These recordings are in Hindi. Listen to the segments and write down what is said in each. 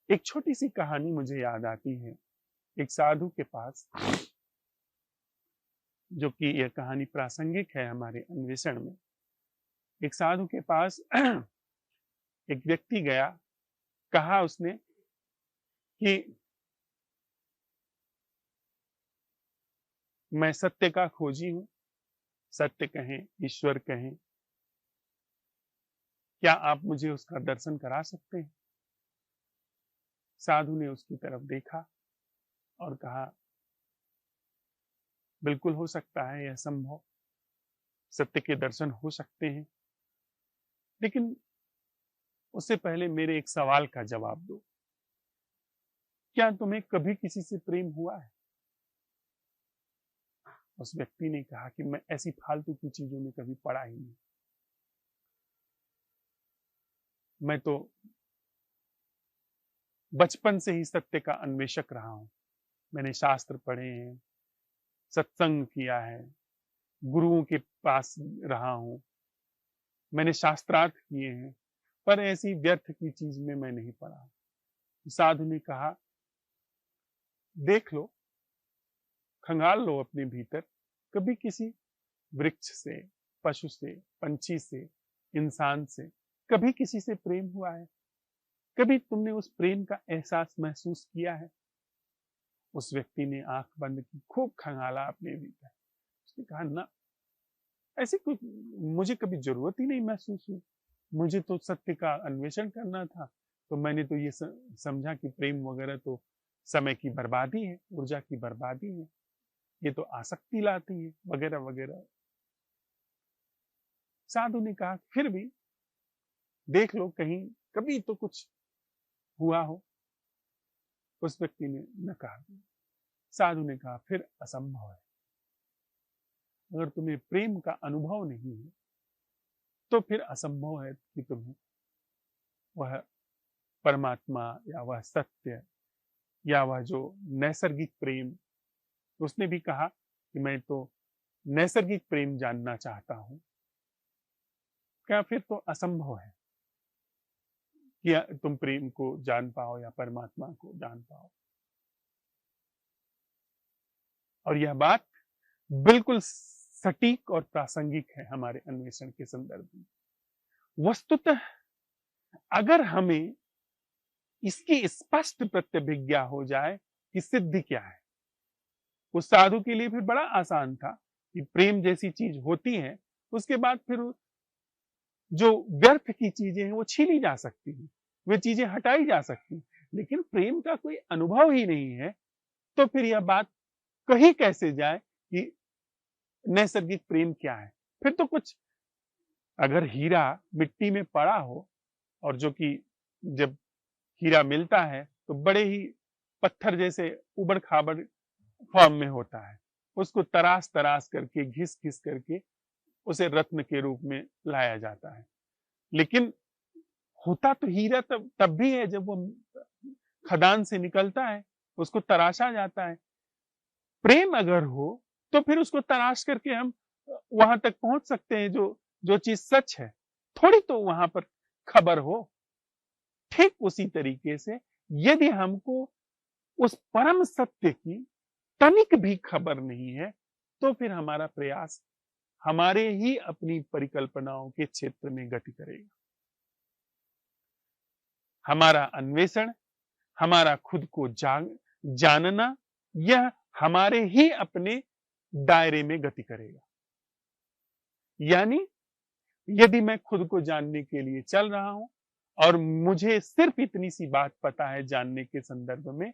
एक छोटी सी कहानी मुझे याद आती है। एक साधु के पास, जो कि यह कहानी प्रासंगिक है हमारे अन्वेषण में। एक साधु के पास एक व्यक्ति गया। कहा उसने कि मैं सत्य का खोजी हूं। सत्य कहें, ईश्वर कहें, क्या आप मुझे उसका दर्शन करा सकते हैं? साधु ने उसकी तरफ देखा और कहा, बिल्कुल हो सकता है, यह संभव। सत्य के दर्शन हो सकते हैं, लेकिन उससे पहले मेरे एक सवाल का जवाब दो। क्या तुम्हें कभी किसी से प्रेम हुआ है? उस व्यक्ति ने कहा कि मैं ऐसी फालतू की चीजों में कभी पड़ा ही नहीं। मैं तो बचपन से ही सत्य का अन्वेषक रहा हूं। मैंने शास्त्र पढ़े हैं, सत्संग किया है, गुरुओं के पास रहा हूं, मैंने शास्त्रार्थ किए हैं, पर ऐसी व्यर्थ की चीज में मैं नहीं पड़ा। साधु ने कहा, देख लो, खंगाल लो अपने भीतर, कभी किसी वृक्ष से, पशु से, पंछी से, इंसान से, कभी किसी से प्रेम हुआ है? कभी तुमने उस प्रेम का एहसास महसूस किया है? उस व्यक्ति ने आंख बंद की, खूब खंगाला अपने भीतर। उसने कहा, ना, ऐसी कुछ मुझे कभी जरूरत ही नहीं महसूस हुई। मुझे तो सत्य का अन्वेषण करना था, तो मैंने तो ये समझा कि प्रेम वगैरह तो समय की बर्बादी है, ऊर्जा की बर्बादी है, ये तो आसक्ति लाती है, वगैरह वगैरह। साधु ने कहा, फिर भी देख लो, कहीं कभी तो कुछ हुआ हो। उस व्यक्ति ने नकार दिया। साधु ने कहा, फिर असंभव है। अगर तुम्हें प्रेम का अनुभव नहीं है, तो फिर असंभव है कि तुम्हें वह परमात्मा या वह सत्य या वह जो नैसर्गिक प्रेम, उसने भी कहा कि मैं तो नैसर्गिक प्रेम जानना चाहता हूं। क्या फिर तो असंभव है कि तुम प्रेम को जान पाओ या परमात्मा को जान पाओ। और यह बात बिल्कुल सटीक और प्रासंगिक है हमारे अन्वेषण के संदर्भ में। वस्तुतः अगर हमें इसकी स्पष्ट प्रत्यभिज्ञा हो जाए कि सिद्धि क्या है, उस साधु के लिए फिर बड़ा आसान था कि प्रेम जैसी चीज होती है, उसके बाद फिर जो व्यर्थ की चीजें हैं वो छीली जा सकती हैं, वे चीजें हटाई जा सकती हैं। लेकिन प्रेम का कोई अनुभव ही नहीं है, तो फिर यह बात कही कैसे जाए कि नैसर्गिक प्रेम क्या है? फिर तो कुछ, अगर हीरा मिट्टी में पड़ा हो, और जो कि जब हीरा मिलता है तो बड़े ही पत्थर जैसे उबड़ खाबड़ फॉर्म में होता है, उसको तराश तराश करके, घिस घिस करके उसे रत्न के रूप में लाया जाता है। लेकिन होता तो हीरा तब तब भी है जब वो खदान से निकलता है, उसको तराशा जाता है। प्रेम अगर हो तो फिर उसको तराश करके हम वहां तक पहुंच सकते हैं जो जो चीज सच है, थोड़ी तो वहां पर खबर हो। ठीक उसी तरीके से यदि हमको उस परम सत्य की तनिक भी खबर नहीं है, तो फिर हमारा प्रयास हमारे ही अपनी परिकल्पनाओं के क्षेत्र में गति करेगा। हमारा अन्वेषण, हमारा खुद को जानना, यह हमारे ही अपने दायरे में गति करेगा। यानी यदि मैं खुद को जानने के लिए चल रहा हूं और मुझे सिर्फ इतनी सी बात पता है जानने के संदर्भ में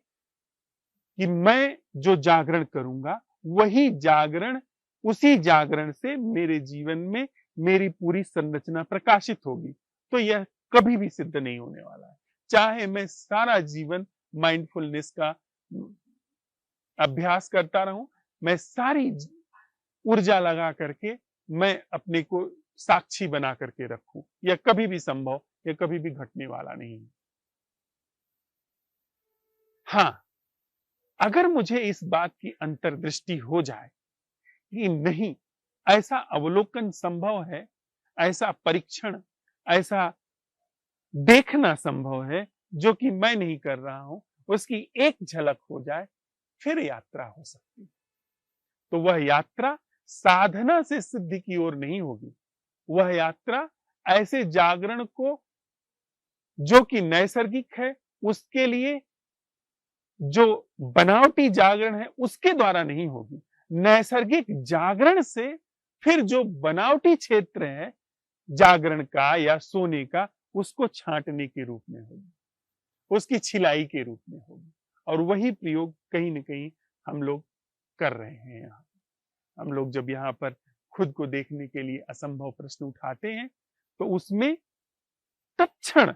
कि मैं जो जागरण करूंगा वही जागरण, उसी जागरण से मेरे जीवन में मेरी पूरी संरचना प्रकाशित होगी, तो यह कभी भी सिद्ध नहीं होने वाला है। चाहे मैं सारा जीवन माइंडफुलनेस का अभ्यास करता रहूं, मैं सारी ऊर्जा लगा करके मैं अपने को साक्षी बना करके रखूं, यह कभी भी संभव, यह कभी भी घटने वाला नहीं है। हां, अगर मुझे इस बात की अंतर्दृष्टि हो जाए कि नहीं, ऐसा अवलोकन संभव है, ऐसा परीक्षण, ऐसा देखना संभव है जो कि मैं नहीं कर रहा हूं, उसकी एक झलक हो जाए, फिर यात्रा हो सकती है। तो वह यात्रा साधना से सिद्धि की ओर नहीं होगी। वह यात्रा ऐसे जागरण को जो कि नैसर्गिक है, उसके लिए जो बनावटी जागरण है उसके द्वारा नहीं होगी। नैसर्गिक जागरण से फिर जो बनावटी क्षेत्र है जागरण का या सोने का, उसको छांटने के रूप में होगी, उसकी छिलाई के रूप में होगी। और वही प्रयोग कहीं न कहीं हम लोग कर रहे हैं यहाँ। हम लोग जब यहाँ पर खुद को देखने के लिए असंभव प्रश्न उठाते हैं, तो उसमें तत्क्षण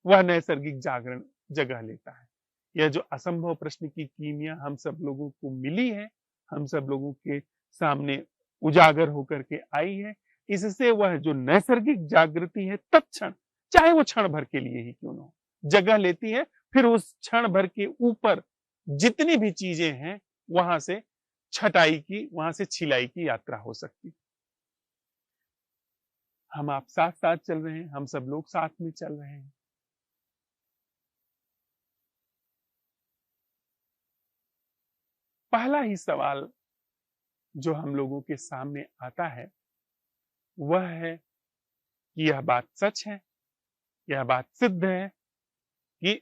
वह नैसर्गिक जागरण जगह लेता है। यह जो असंभव प्रश्न की कीमिया हम सब लोगों को मिली है, हम सब लोगों के सामने उजागर होकर के आई है, इससे वह जो नैसर्गिक जागृति है तत्क्षण, चाहे वो क्षण भर के लिए ही क्यों ना हो, जगह लेती है। फिर उस क्षण भर के ऊपर जितनी भी चीजें हैं वहां से छटाई की, वहां से छिलाई की यात्रा हो सकती। हम आप साथ साथ चल रहे हैं, हम सब लोग साथ में चल रहे हैं। पहला ही सवाल जो हम लोगों के सामने आता है वह है कि यह बात सच है, यह बात सिद्ध है कि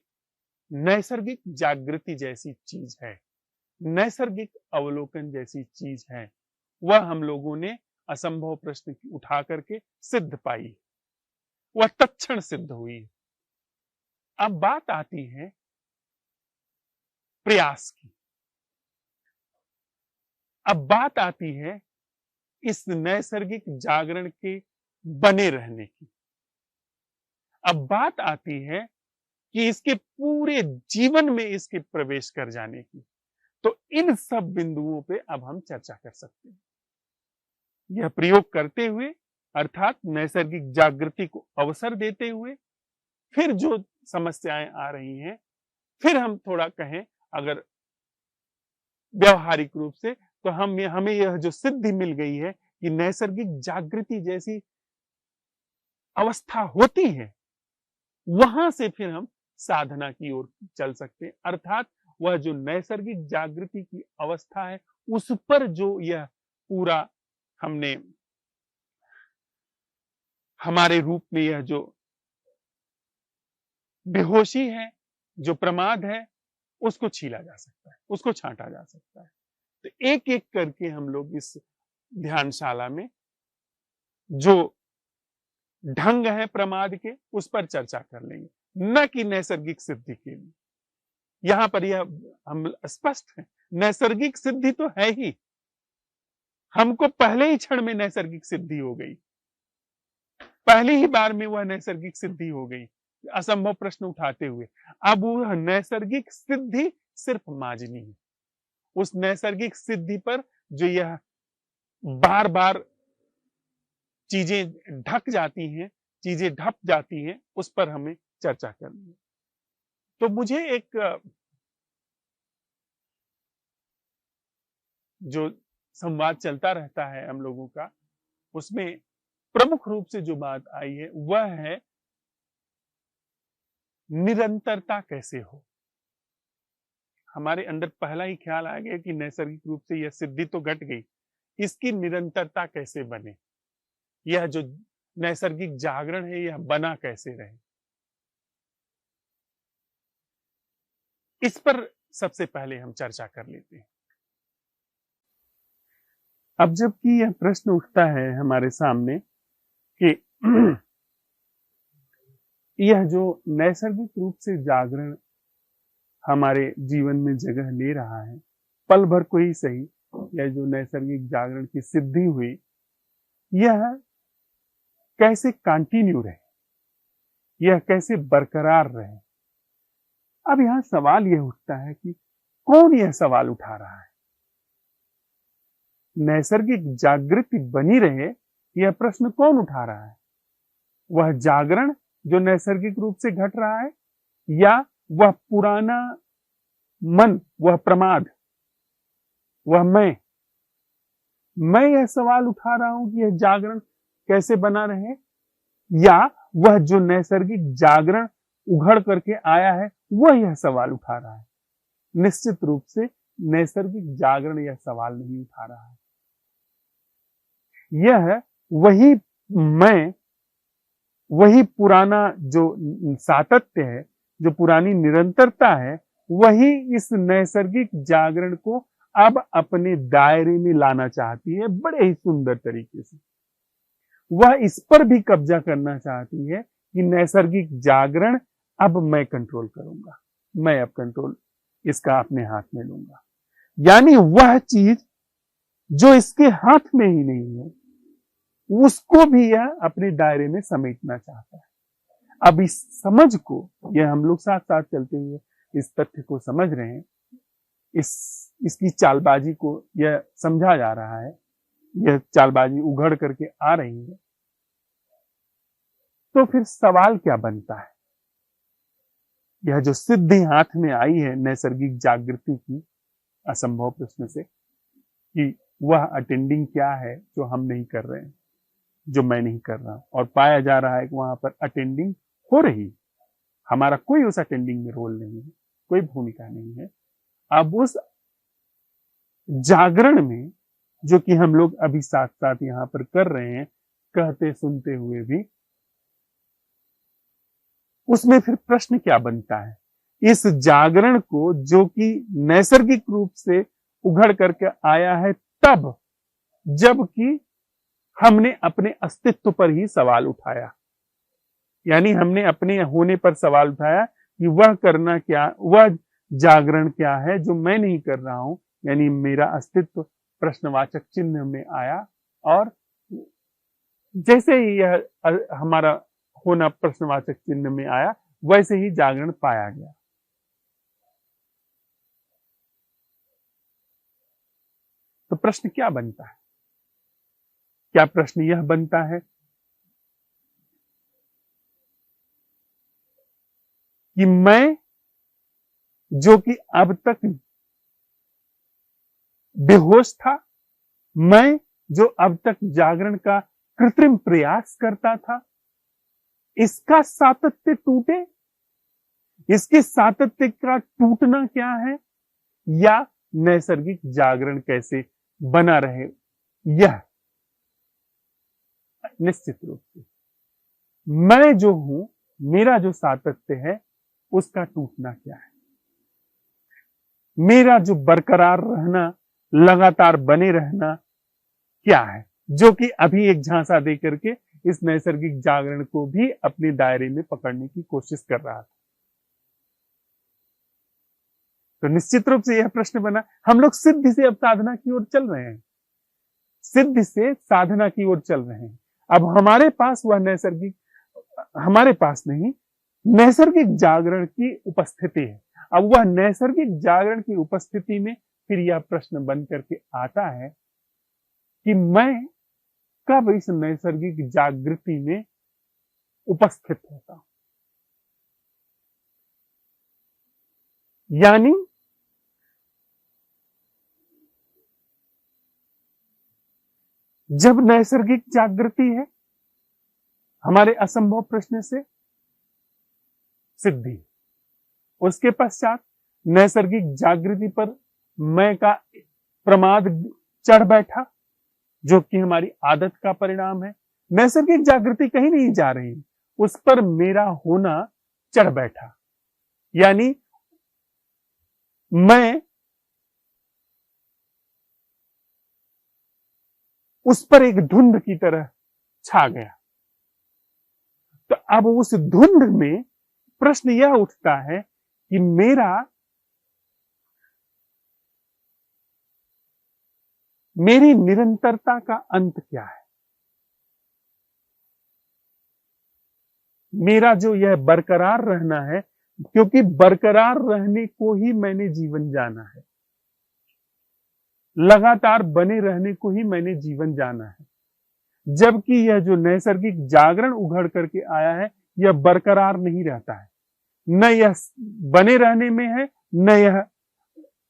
नैसर्गिक जागृति जैसी चीज है, नैसर्गिक अवलोकन जैसी चीज है, वह हम लोगों ने असंभव प्रश्न उठा करके सिद्ध पाई, वह तत्क्षण सिद्ध हुई। अब बात आती है प्रयास की, अब बात आती है इस नैसर्गिक जागरण के बने रहने की। अब बात आती है कि इसके पूरे जीवन में इसके प्रवेश कर जाने की। तो इन सब बिंदुओं पे अब हम चर्चा कर सकते हैं। यह प्रयोग करते हुए अर्थात नैसर्गिक जागृति को अवसर देते हुए फिर जो समस्याएं आ रही हैं, फिर हम थोड़ा कहें अगर व्यवहारिक रूप से, तो हमें यह जो सिद्धि मिल गई है कि नैसर्गिक जागृति जैसी अवस्था होती है, वहां से फिर हम साधना की ओर चल सकते हैं। अर्थात वह जो नैसर्गिक जागृति की अवस्था है, उस पर जो यह पूरा हमने हमारे रूप में यह जो बेहोशी है, जो प्रमाद है, उसको छीला जा सकता है, उसको छांटा जा सकता है। तो एक एक करके हम लोग इस ध्यानशाला में जो ढंग है प्रमाद के, उस पर चर्चा कर लेंगे, न कि नैसर्गिक सिद्धि के लिए। यहां पर यह हम स्पष्ट है, नैसर्गिक सिद्धि तो है ही, हमको पहले ही क्षण में नैसर्गिक सिद्धि हो गई, पहली ही बार में वह नैसर्गिक सिद्धि हो गई असंभव प्रश्न उठाते हुए। अब वह नैसर्गिक सिद्धि सिर्फ माजनी है, उस नैसर्गिक सिद्धि पर जो यह बार बार चीजें ढक जाती हैं, चीजें ढप जाती हैं, उस पर हमें चर्चा करनी है। तो मुझे एक जो संवाद चलता रहता है हम लोगों का, उसमें प्रमुख रूप से जो बात आई है वह है निरंतरता कैसे हो। हमारे अंदर पहला ही ख्याल आ गया कि नैसर्गिक रूप से यह सिद्धि तो घट गई, इसकी निरंतरता कैसे बने, यह जो नैसर्गिक जागरण है यह बना कैसे रहे। इस पर सबसे पहले हम चर्चा कर लेते हैं। अब जबकि यह प्रश्न उठता है हमारे सामने कि यह जो नैसर्गिक रूप से जागरण हमारे जीवन में जगह ले रहा है, पल भर को ही सही, यह जो नैसर्गिक जागरण की सिद्धि हुई, यह कैसे कंटिन्यू रहे, यह कैसे बरकरार रहे। अब यहां सवाल यह उठता है कि कौन यह सवाल उठा रहा है। नैसर्गिक जागृति बनी रहे, यह प्रश्न कौन उठा रहा है। वह जागरण जो नैसर्गिक रूप से घट रहा है, या वह पुराना मन, वह प्रमाद, वह मैं यह सवाल उठा रहा हूं कि यह जागरण कैसे बना रहे, या वह जो नैसर्गिक जागरण उघड़ करके आया है, वह यह सवाल उठा रहा है। निश्चित रूप से नैसर्गिक जागरण यह सवाल नहीं उठा रहा है। यह वही मैं, वही पुराना जो सातत्य है, जो पुरानी निरंतरता है, वही इस नैसर्गिक जागरण को अब अपने दायरे में लाना चाहती है बड़े ही सुंदर तरीके से। वह इस पर भी कब्जा करना चाहती है कि नैसर्गिक जागरण अब मैं कंट्रोल करूंगा, मैं अब कंट्रोल इसका अपने हाथ में लूंगा। यानी वह चीज जो इसके हाथ में ही नहीं है, उसको भी यह अपने दायरे में समेटना चाहता है। अब इस समझ को, यह हम लोग साथ साथ चलते हुए इस तथ्य को समझ रहे हैं, इसकी चालबाजी को यह समझा जा रहा है, यह चालबाजी उघड़ करके आ रही है, तो फिर सवाल क्या बनता है? यह जो सिद्धि हाथ में आई है नैसर्गिक जागृति की, असंभव प्रश्न से कि वह अटेंडिंग क्या है जो हम नहीं कर रहे हैं, जो मैं नहीं कर रहा हूं, और पाया जा रहा है कि वहां पर अटेंडिंग हो रही, हमारा कोई उस अटेंडिंग में रोल नहीं है, कोई भूमिका नहीं है। अब उस जागरण में जो कि हम लोग अभी साथ साथ यहां पर कर रहे हैं, कहते सुनते हुए भी, उसमें फिर प्रश्न क्या बनता है? इस जागरण को जो कि नैसर्गिक रूप से उघड़ करके आया है, तब जबकि हमने अपने अस्तित्व पर ही सवाल उठाया, यानी हमने अपने होने पर सवाल उठाया कि वह करना क्या, वह जागरण क्या है जो मैं नहीं कर रहा हूं, यानी मेरा अस्तित्व प्रश्नवाचक चिन्ह में आया। और जैसे ही यह हमारा होना प्रश्नवाचक चिन्ह में आया, वैसे ही जागरण पाया गया। तो प्रश्न क्या बनता है? क्या प्रश्न यह बनता है कि मैं जो कि अब तक बेहोश था, मैं जो अब तक जागरण का कृत्रिम प्रयास करता था, इसका सातत्य टूटे? इसके सातत्य का टूटना क्या है, या नैसर्गिक जागरण कैसे बना रहे, यह निश्चित रूप से मैं जो हूं, मेरा जो सातत्य है, उसका टूटना क्या है? मेरा जो बरकरार रहना, लगातार बने रहना क्या है, जो कि अभी एक झांसा दे करके इस नैसर्गिक जागरण को भी अपने दायरे में पकड़ने की कोशिश कर रहा था। तो निश्चित रूप से यह प्रश्न बना, हम लोग सिद्धि से अब साधना की ओर चल रहे हैं, सिद्धि से साधना की ओर चल रहे हैं। अब हमारे पास वह नैसर्गिक, हमारे पास नहीं, नैसर्गिक जागरण की उपस्थिति है। अब वह नैसर्गिक जागरण की उपस्थिति में फिर यह प्रश्न बन करके आता है कि मैं कब इस नैसर्गिक जागृति में उपस्थित होता हूं। यानी जब नैसर्गिक जागृति है, हमारे असंभव प्रश्न से सिद्धि, उसके पश्चात नैसर्गिक जागृति पर मैं का प्रमाद चढ़ बैठा, जो कि हमारी आदत का परिणाम है। नैसर्गिक जागृति कहीं नहीं जा रही, उस पर मेरा होना चढ़ बैठा, यानी मैं उस पर एक धुंध की तरह छा गया। तो अब उस धुंध में प्रश्न यह उठता है कि मेरी निरंतरता का अंत क्या है? मेरा जो यह बरकरार रहना है, क्योंकि बरकरार रहने को ही मैंने जीवन जाना है, लगातार बने रहने को ही मैंने जीवन जाना है, जबकि यह जो नैसर्गिक जागरण उघड़ करके आया है, यह बरकरार नहीं रहता है, न यह बने रहने में है, न यह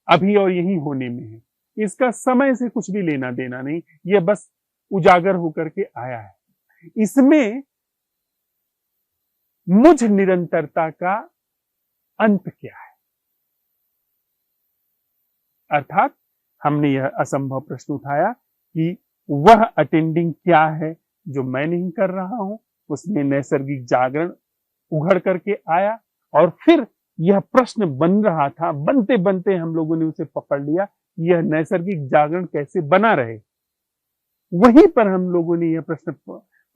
अभी और यही होने में है। इसका समय से कुछ भी लेना देना नहीं, यह बस उजागर होकर के आया है। इसमें मुझ निरंतरता का अंत क्या है। अर्थात हमने यह असंभव प्रश्न उठाया कि वह अटेंडिंग क्या है जो मैं नहीं कर रहा हूं। उसमें नैसर्गिक जागरण उघड़ करके आया और फिर यह प्रश्न बन रहा था, बनते बनते हम लोगों ने उसे पकड़ लिया, यह नैसर्गिक जागरण कैसे बना रहे। वहीं पर हम लोगों ने यह प्रश्न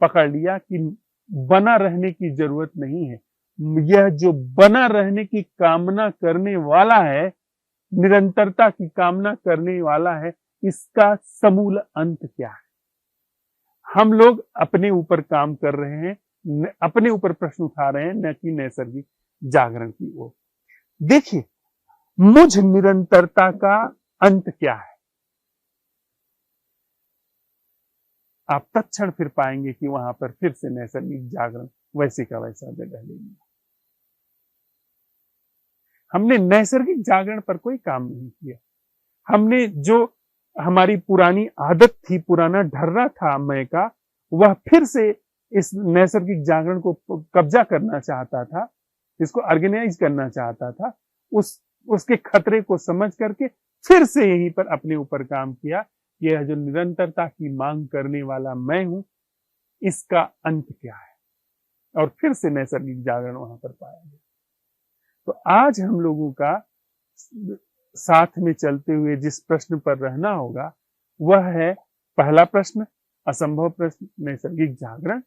पकड़ लिया कि बना रहने की जरूरत नहीं है। यह जो बना रहने की कामना करने वाला है, निरंतरता की कामना करने वाला है, इसका समूल अंत क्या है। हम लोग अपने ऊपर काम कर रहे हैं, अपने ऊपर प्रश्न उठा रहे हैं, न कि नैसर्गिक जागरण की ओर। देखिए, मुझ निरंतरता का अंत क्या है। आप तत्क्षण फिर पाएंगे कि वहां पर फिर से नैसर्गिक जागरण वैसे का वैसा जगह लेंगे। हमने नैसर्गिक जागरण पर कोई काम नहीं किया। हमने जो हमारी पुरानी आदत थी, पुराना ढर्रा था मैं का, वह फिर से इस नैसर्गिक जागरण को कब्जा करना चाहता था, इसको ऑर्गेनाइज करना चाहता था। उसके खतरे को समझ करके फिर से यहीं पर अपने ऊपर काम किया। यह जो निरंतरता की मांग करने वाला मैं हूं, इसका अंत क्या है, और फिर से नैसर्गिक जागरण वहां पर पाया गया। तो आज हम लोगों का साथ में चलते हुए जिस प्रश्न पर रहना होगा वह है पहला प्रश्न, असंभव प्रश्न, नैसर्गिक जागरण।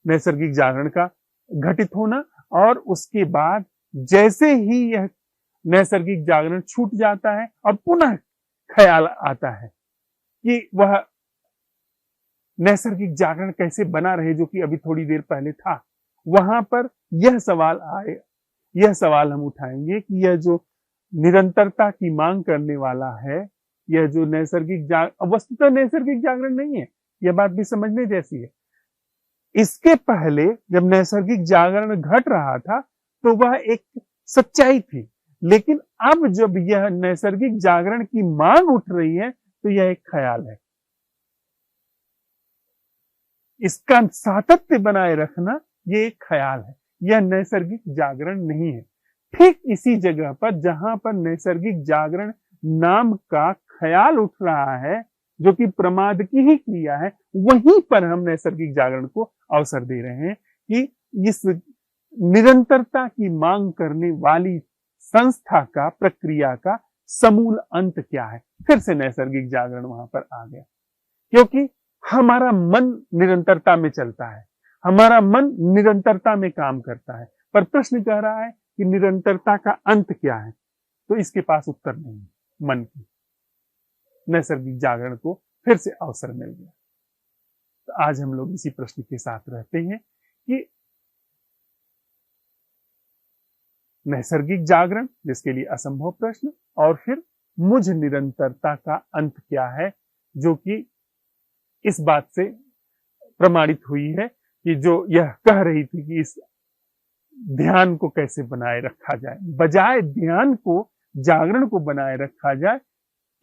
नैसर्गिक जागरण का घटित होना, और उसके बाद जैसे ही यह नैसर्गिक जागरण छूट जाता है और पुनः ख्याल आता है कि वह नैसर्गिक जागरण कैसे बना रहे जो कि अभी थोड़ी देर पहले था। वहां पर यह सवाल हम उठाएंगे कि यह जो निरंतरता की मांग करने वाला है, यह जो वस्तुतः नैसर्गिक जागरण नहीं है, यह बात भी समझने जैसी है। इसके पहले जब नैसर्गिक जागरण घट रहा था तो वह एक सच्चाई थी, लेकिन अब जब यह नैसर्गिक जागरण की मांग उठ रही है तो यह एक ख्याल है। इसका सातत्य बनाए रखना यह एक ख्याल है, यह नैसर्गिक जागरण नहीं है। ठीक इसी जगह पर जहां पर नैसर्गिक जागरण नाम का ख्याल उठ रहा है, जो कि प्रमाद की ही क्रिया है, वहीं पर हम नैसर्गिक जागरण को अवसर दे रहे हैं कि इस निरंतरता की मांग करने वाली संस्था का, प्रक्रिया का समूल अंत क्या है। फिर से नैसर्गिक जागरण वहां पर आ गया, क्योंकि हमारा मन निरंतरता में चलता है, हमारा मन निरंतरता में काम करता है, पर प्रश्न कह रहा है कि निरंतरता का अंत क्या है। तो इसके पास उत्तर नहीं है मन की। नैसर्गिक जागरण को फिर से अवसर मिल गया। तो आज हम लोग इसी प्रश्न के साथ रहते हैं कि नैसर्गिक जागरण, जिसके लिए असंभव प्रश्न, और फिर मुझ निरंतरता का अंत क्या है, जो कि इस बात से प्रमाणित हुई है कि जो यह कह रही थी कि इस ध्यान को कैसे बनाए रखा जाए, बजाय ध्यान को, जागरण को बनाए रखा जाए,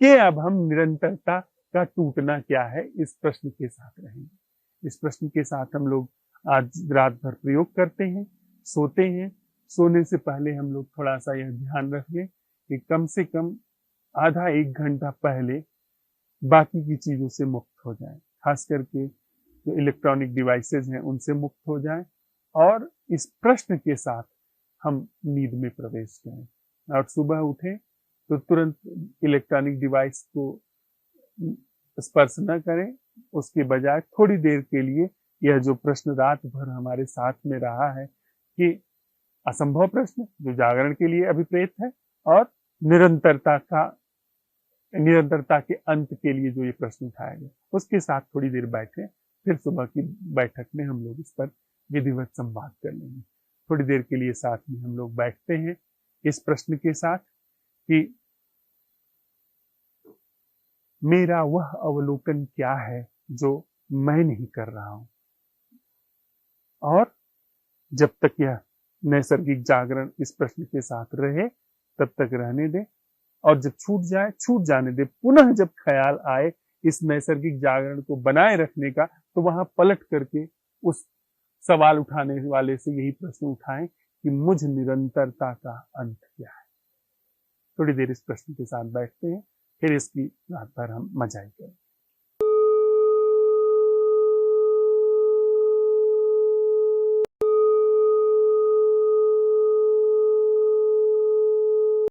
कि अब हम निरंतरता का टूटना क्या है, इस प्रश्न के साथ रहेंगे। इस प्रश्न के साथ हम लोग आज रात भर प्रयोग करते हैं, सोते हैं। सोने से पहले हम लोग थोड़ा सा यह ध्यान रखें कि कम से कम आधा एक घंटा पहले बाकी की चीजों से मुक्त हो जाएं, खास करके जो इलेक्ट्रॉनिक डिवाइसेज हैं उनसे मुक्त हो जाएं, और इस प्रश्न के साथ हम नींद में प्रवेश करें। और सुबह उठें तो तुरंत इलेक्ट्रॉनिक डिवाइस को स्पर्श न करें, उसके बजाय थोड़ी देर के लिए यह जो प्रश्न रात भर हमारे साथ में रहा है कि असंभव प्रश्न जो जागरण के लिए अभिप्रेत है, और निरंतरता के अंत के लिए जो ये प्रश्न उठाया गया, उसके साथ थोड़ी देर बैठे, फिर सुबह की बैठक में हम लोग इस पर विधिवत संवाद कर लेंगे। थोड़ी देर के लिए साथ में हम लोग बैठते हैं इस प्रश्न के साथ कि मेरा वह अवलोकन क्या है जो मैं नहीं कर रहा हूं, और जब तक यह नैसर्गिक जागरण इस प्रश्न के साथ रहे तब तक रहने दे, और जब छूट जाए छूट जाने दे। पुनः जब ख्याल आए इस नैसर्गिक जागरण को बनाए रखने का, तो वहां पलट करके उस सवाल उठाने वाले से यही प्रश्न उठाएं कि मुझ निरंतरता का अंत क्या है। थोड़ी देर इस प्रश्न के साथ बैठते हैं, फिर इसकी रात भर हम मजाई करें।